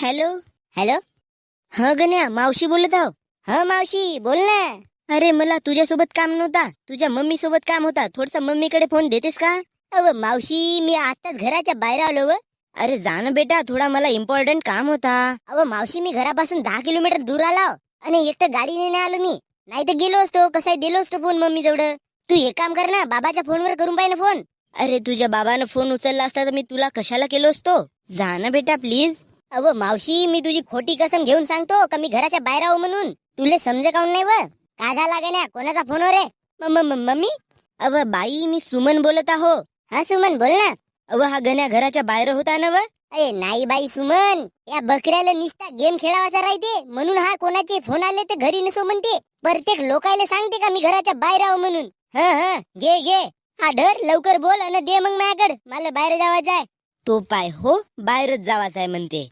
Hello. Hello. हा गण्या, मावशी बोलत आहो. हा मावशी बोल ना. अरे मला तुझ्यासोबत काम नव्हता, तुझ्या मम्मी सोबत काम होता. थोडसा मम्मीकडे फोन देतेस का? अव मावशी मी आताच घराच्या बाहेर आलो व. अरे जा ना बेटा, थोडा मला इम्पॉर्टंट काम होता. अव मावशी मी घरापासून 10 किलोमीटर दूर आलो आणि एक तर गाडीने नाही आलो मी. नाही तर गेलो असतो, कसाही दिलो असतो फोन मम्मी जवळ. तू एक काम कर ना, बाबाच्या फोनवर करून पाहिजे ना फोन. अरे तुझ्या बाबानं फोन उचलला असता तर मी तुला कशाला केलो असतो. जा ना बेटा प्लीज. अव मावशी मी तुझी खोटी कसम घेऊन सांगतो का मी घराच्या बाहेर आहो म्हणून. तुले समजे काऊन नाही व? काय झाला गण्या, कोणाचा फोनवर आहे? मम्मी. अव बाई, मी सुमन बोलत आहो. हा सुमन बोल ना. अव हा गण्या घराच्या बाहेर होता ना व. अरे नाही बाई सुमन, या बकऱ्याला निस्ता गेम खेळावाचा राहते म्हणून हा कोणाचे फोन आले ते घरी नसो म्हणते. प्रत्येक लोकायला सांगते का मी घराच्या बाहेर आहो म्हणून. हा घे हा धर, लवकर बोल आणि दे मग माझ्याकडे, मला बाहेर जावायचं आहे. तो पाय हो, बाहेरच जावाच आहे म्हणते.